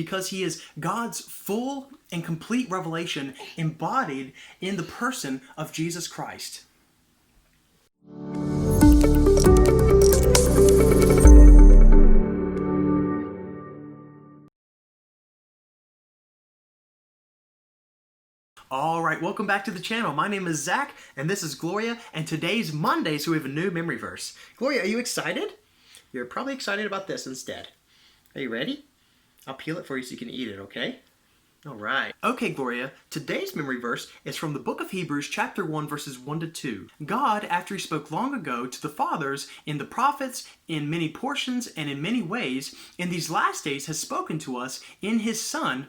because he is God's full and complete revelation embodied in the person of Jesus Christ. Alright, welcome back to the channel. My name is Zach, and this is Gloria, and today's Monday, so we have a new memory verse. Gloria, are you excited? You're probably excited about this instead. Are you ready? I'll peel it for you so you can eat it, okay? Alright. Okay, Gloria, today's memory verse is from the book of Hebrews, chapter 1, verses 1 to 2. God, after he spoke long ago to the fathers in the prophets, in many portions and in many ways, in these last days has spoken to us in his Son,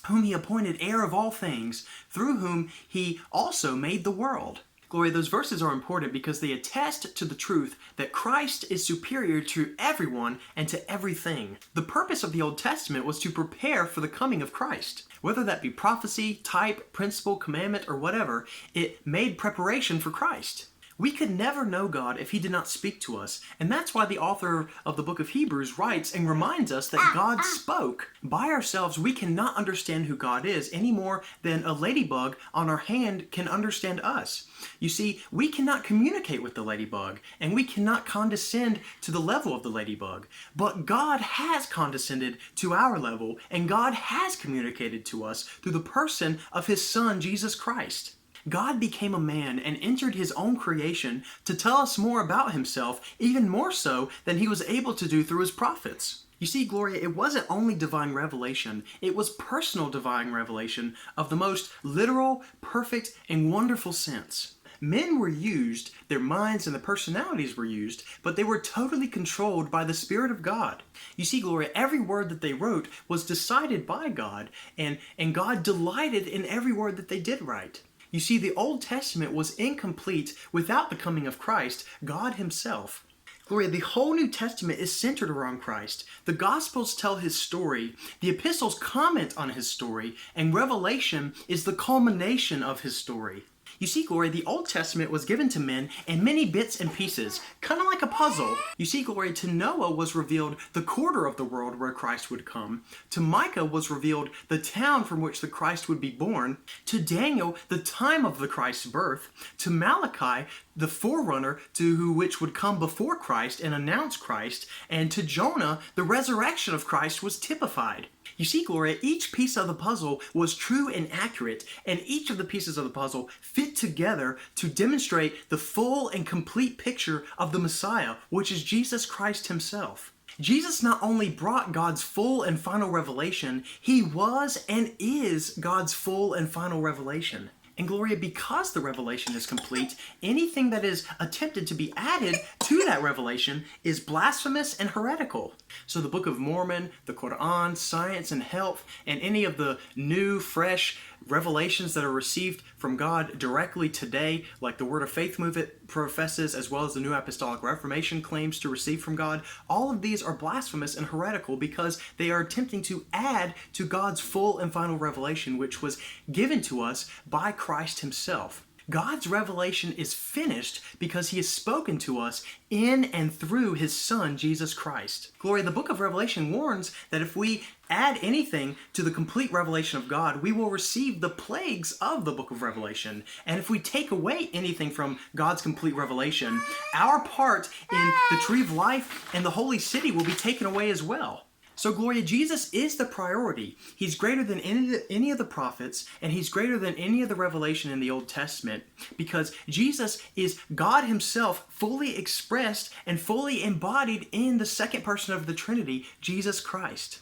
whom he appointed heir of all things, through whom he also made the world. Gloria, those verses are important because they attest to the truth that Christ is superior to everyone and to everything. The purpose of the Old Testament was to prepare for the coming of Christ. Whether that be prophecy, type, principle, commandment, or whatever, it made preparation for Christ. We could never know God if he did not speak to us, and that's why the author of the book of Hebrews writes and reminds us that God spoke. By ourselves, we cannot understand who God is any more than a ladybug on our hand can understand us. You see, we cannot communicate with the ladybug, and we cannot condescend to the level of the ladybug. But God has condescended to our level, and God has communicated to us through the person of his Son, Jesus Christ. God became a man and entered his own creation to tell us more about himself, even more so than he was able to do through his prophets. You see, Gloria, it wasn't only divine revelation, it was personal divine revelation of the most literal, perfect, and wonderful sense. Men were used, their minds and their personalities were used, but they were totally controlled by the Spirit of God. You see, Gloria, every word that they wrote was decided by God, and God delighted in every word that they did write. You see, the Old Testament was incomplete without the coming of Christ, God himself. Gloria, the whole New Testament is centered around Christ. The Gospels tell his story, the epistles comment on his story, and Revelation is the culmination of his story. You see, Gloria, the Old Testament was given to men in many bits and pieces, kind of like a puzzle. You see, Gloria, to Noah was revealed the quarter of the world where Christ would come. To Micah was revealed the town from which the Christ would be born. To Daniel, the time of the Christ's birth. To Malachi, the forerunner to which would come before Christ and announce Christ. And to Jonah, the resurrection of Christ was typified. You see, Gloria, each piece of the puzzle was true and accurate, and each of the pieces of the puzzle fit together to demonstrate the full and complete picture of the Messiah, which is Jesus Christ himself. Jesus not only brought God's full and final revelation, he was and is God's full and final revelation. And Gloria, because the revelation is complete, anything that is attempted to be added to that revelation is blasphemous and heretical. So the Book of Mormon, the Quran, science and health, and any of the new, fresh revelations that are received from God directly today, like the Word of Faith movement professes, as well as the New Apostolic Reformation claims to receive from God, all of these are blasphemous and heretical because they are attempting to add to God's full and final revelation, which was given to us by Christ himself. God's revelation is finished because he has spoken to us in and through his Son, Jesus Christ. Gloria, the book of Revelation warns that if we add anything to the complete revelation of God, we will receive the plagues of the book of Revelation. And if we take away anything from God's complete revelation, our part in the tree of life and the holy city will be taken away as well. So, Gloria, Jesus is the priority. He's greater than any of the prophets, and he's greater than any of the revelation in the Old Testament, because Jesus is God himself fully expressed and fully embodied in the second person of the Trinity, Jesus Christ.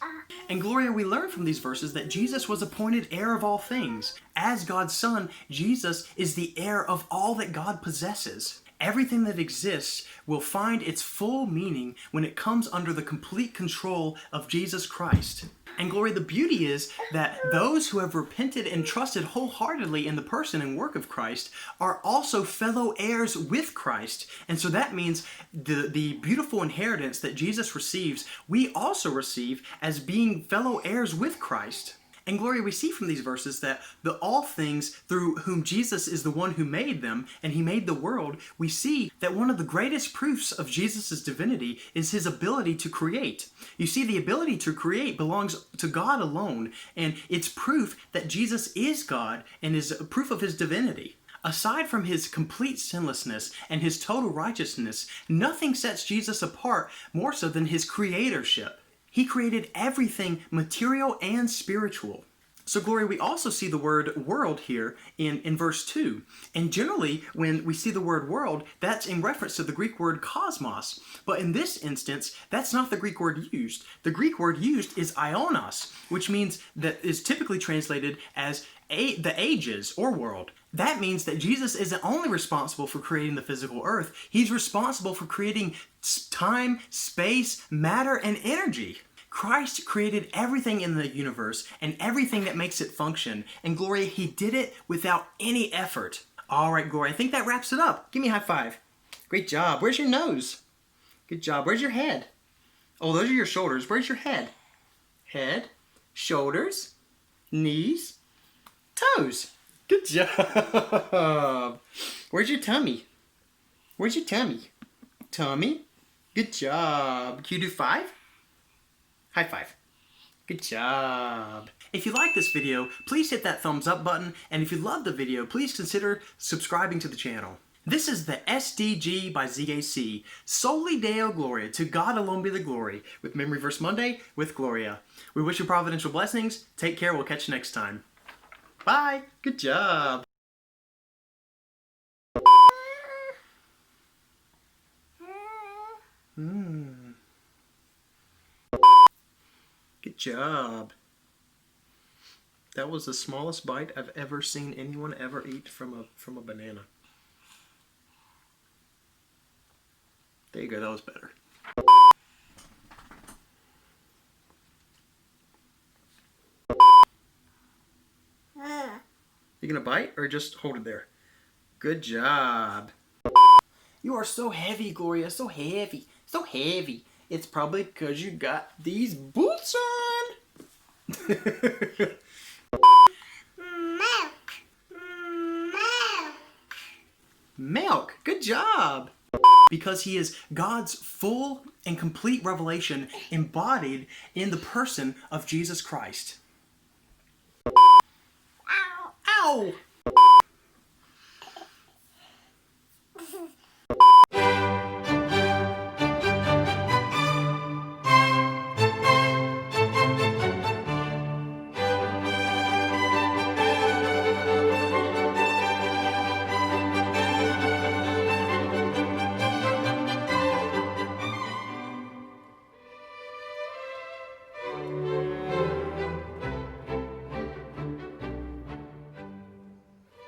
And Gloria, we learn from these verses that Jesus was appointed heir of all things. As God's Son, Jesus is the heir of all that God possesses. Everything that exists will find its full meaning when it comes under the complete control of Jesus Christ. And Gloria, the beauty is that those who have repented and trusted wholeheartedly in the person and work of Christ are also fellow heirs with Christ. And so that means the beautiful inheritance that Jesus receives, we also receive as being fellow heirs with Christ. And Gloria, we see from these verses that the all things through whom Jesus is the one who made them, and he made the world, we see that one of the greatest proofs of Jesus' divinity is his ability to create. You see, the ability to create belongs to God alone, and it's proof that Jesus is God and is a proof of his divinity. Aside from his complete sinlessness and his total righteousness, nothing sets Jesus apart more so than his creatorship. He created everything material and spiritual. So, Gloria, we also see the word world here in verse 2. And generally, when we see the word world, that's in reference to the Greek word cosmos. But in this instance, that's not the Greek word used. The Greek word used is ionos, which means that is typically translated as the ages or world. That means that Jesus isn't only responsible for creating the physical earth, he's responsible for creating time, space, matter, and energy. Christ created everything in the universe and everything that makes it function. And Gloria, he did it without any effort. All right, Gloria, I think that wraps it up. Give me a high five. Great job. Where's your nose? Good job. Where's your head? Oh, those are your shoulders. Where's your head? Head, shoulders, knees, toes. Good job. Where's your tummy? Where's your tummy? Tummy. Good job. Can you do 5? High five. Good job. If you like this video, please hit that thumbs up button, and if you love the video, please consider subscribing to the channel. This is the SDG by ZAC, Soli Deo Gloria, to God alone be the glory, with Memory Verse Monday with Gloria. We wish you providential blessings. Take care. We'll catch you next time. Bye. Good job. Good job. That was the smallest bite I've ever seen anyone ever eat from a banana. There you go, that was better. You gonna bite or just hold it there? Good job. You are so heavy, Gloria, so heavy, so heavy. It's probably because you got these boots on. Milk. Milk. Milk. Good job. Because he is God's full and complete revelation embodied in the person of Jesus Christ. Ow. Ow!